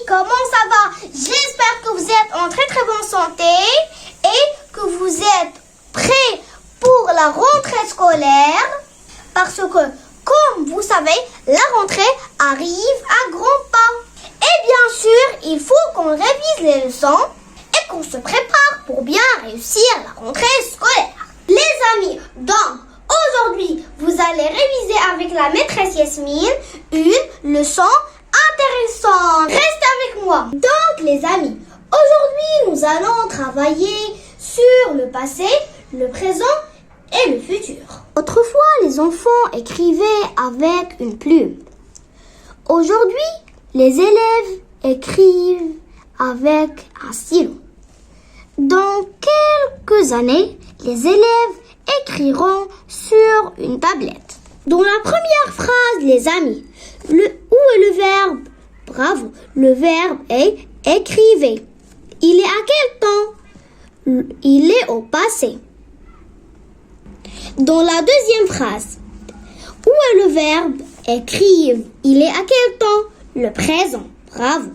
comment ça va? J'espère que vous êtes en très très bonne santé et que vous êtes prêts pour la rentrée scolaire parce que, comme vous savez, la rentrée arrive à grands pas. Et bien sûr, il faut qu'on révise les leçons et qu'on se prépare pour bien réussir la rentrée scolaire. Les amis, donc, aujourd'hui, vous allez réviser avec la maîtresse Yasmine une leçon intéressante. Restez avec moi. Donc, les amis, aujourd'hui, nous allons travailler sur le passé, le présent et le futur. Autrefois, les enfants écrivaient avec une plume. Aujourd'hui, les élèves écrivent avec un stylo. Dans quelques années, les élèves écriront sur une tablette. Dans la première phrase, les amis, où est le verbe? Bravo, le verbe est écrivez. Il est à quel temps? Il est au passé. Dans la deuxième phrase, où est le verbe écrive? Il est à quel temps? Le présent. Bravo.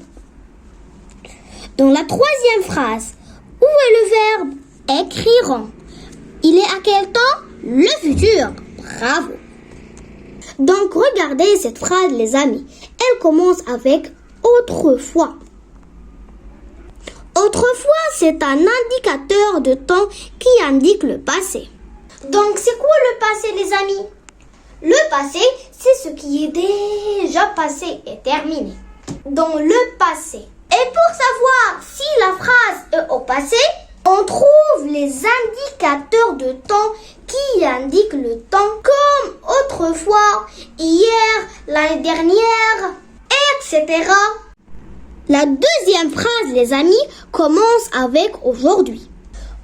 Dans la troisième phrase, où est le verbe écriront? Il est à quel temps? Le futur. Bravo. Donc, regardez cette phrase, les amis. Elle commence avec autrefois. Autrefois, c'est un indicateur de temps qui indique le passé. Donc, c'est quoi le passé, les amis? Le passé, c'est ce qui est déjà passé et terminé. Dans le passé. Et pour savoir si la phrase est au passé, on trouve les indicateurs de temps qui indiquent le temps comme autrefois, hier, l'année dernière, etc. La deuxième phrase, les amis, commence avec aujourd'hui.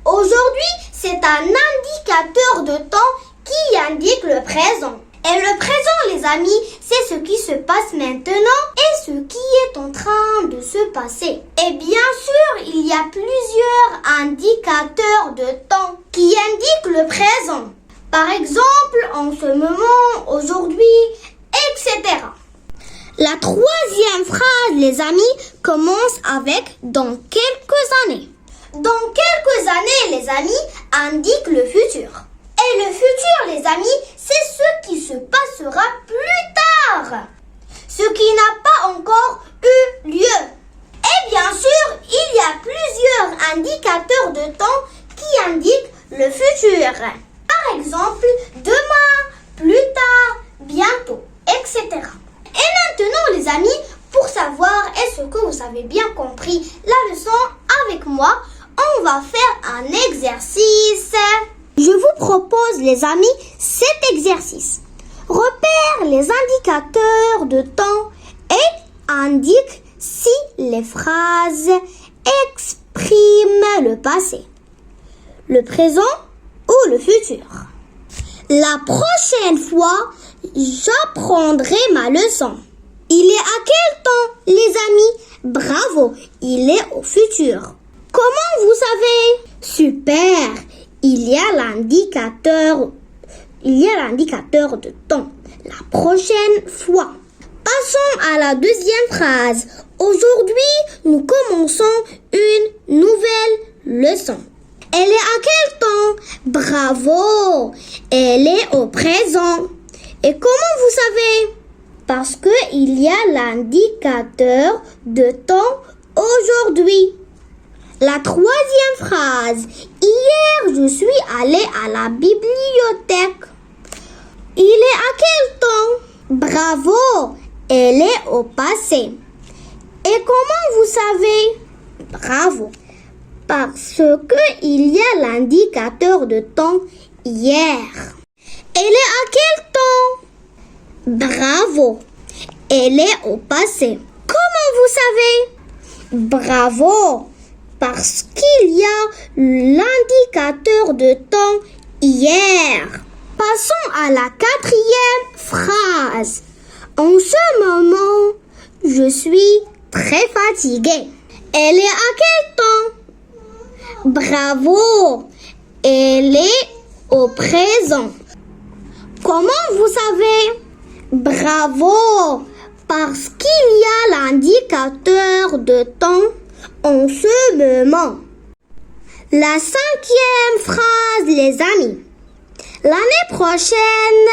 Aujourd'hui, c'est un indicateur de temps qui indique le présent. Et le présent, les amis, c'est ce qui se passe maintenant et ce qui est en train de se passer. Et bien sûr, il y a plusieurs indicateurs de temps qui indiquent le présent. Par exemple, en ce moment, aujourd'hui, etc. La troisième phrase, les amis, commence avec dans quelques années. Dans quelques années, les amis, indique le futur. Et le futur, les amis, c'est ce qui se passera plus tard. Ce qui n'a pas encore eu lieu. Et bien sûr, il y a plusieurs indicateurs de temps qui indiquent le futur. Par exemple, demain, plus tard, bientôt, etc. Et maintenant, les amis, pour savoir est-ce que vous avez bien compris la leçon avec moi, on va faire un exercice. Je vous propose, les amis, cet exercice. Repère les indicateurs de temps et indique si les phrases expriment le passé, le présent ou le futur. La prochaine fois, j'apprendrai ma leçon. Il est à quel temps, les amis? Bravo, il est au futur. Comment vous savez? Super, il y a l'indicateur de temps. La prochaine fois. Passons à la deuxième phrase. Aujourd'hui, nous commençons une nouvelle leçon. Elle est à quel temps? Bravo, elle est au présent. Et comment vous savez? Parce qu'il y a l'indicateur de temps aujourd'hui. La troisième phrase. Hier, je suis allée à la bibliothèque. Il est à quel temps? Bravo, elle est au passé. Et comment vous savez? Bravo, parce qu'il y a l'indicateur de temps hier. Elle est à quel temps? Bravo, elle est au passé. Comment vous savez? Bravo, parce qu'il y a l'indicateur de temps hier. Passons à la quatrième phrase. En ce moment, je suis très fatiguée. Elle est à quel temps? Bravo, elle est au présent. Comment vous savez? Bravo, Parce qu'il y a l'indicateur de temps en ce moment. La 5e phrase, les amis. L'année prochaine,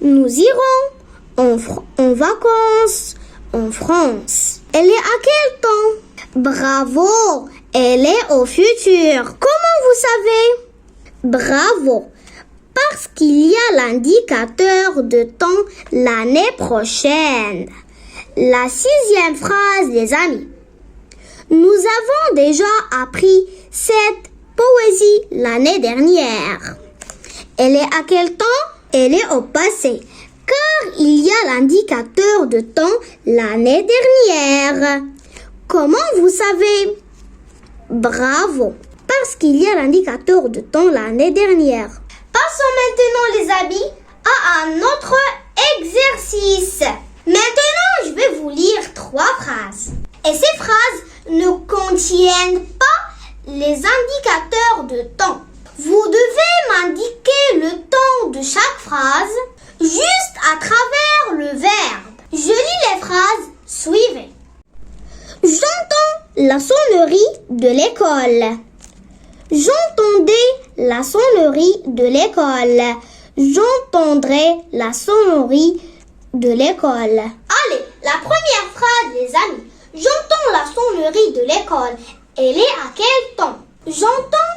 nous irons en vacances en France. Elle est à quel temps? Bravo, elle est au futur. Comment vous savez? Bravo, parce qu'il y a l'indicateur de temps l'année prochaine. La 6e phrase, les amis. Nous avons déjà appris cette poésie l'année dernière. Elle est à quel temps? Elle est au passé, car il y a l'indicateur de temps l'année dernière. Comment vous savez? Bravo, parce qu'il y a l'indicateur de temps l'année dernière. Passons maintenant, les amis, à un autre exercice. Maintenant, je vais vous lire 3 phrases. Et ces phrases ne contiennent pas les indicateurs de temps. Vous devez m'indiquer le temps de chaque phrase juste à travers le verbe. Je lis les phrases, suivez. J'entends la sonnerie de l'école. J'entendais la sonnerie de l'école. J'entendrai la sonnerie de l'école. Allez, la première phrase, les amis. J'entends la sonnerie de l'école. Elle est à quel temps? J'entends,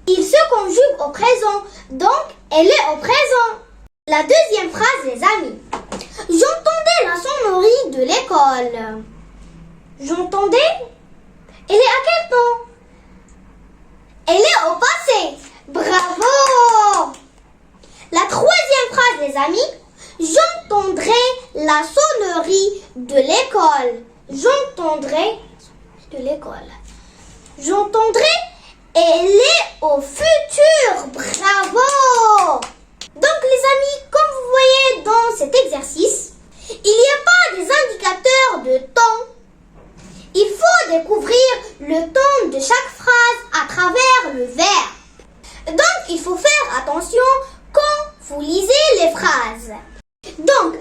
il se conjugue au présent, donc elle est au présent. La deuxième phrase, les amis. J'entendais la sonnerie de l'école. J'entendais, elle est à quel temps? Elle est au passé. Bravo! La troisième phrase, les amis. J'entendrai la sonnerie de l'école. J'entendrai de l'école. J'entendrai, elle est au futur. Bravo! Donc les amis, comme vous voyez dans cet exercice, il n'y a pas des indicateurs de temps. Il faut découvrir le temps de chaque phrase à travers le verbe. Donc il faut faire attention quand vous lisez les phrases. Donc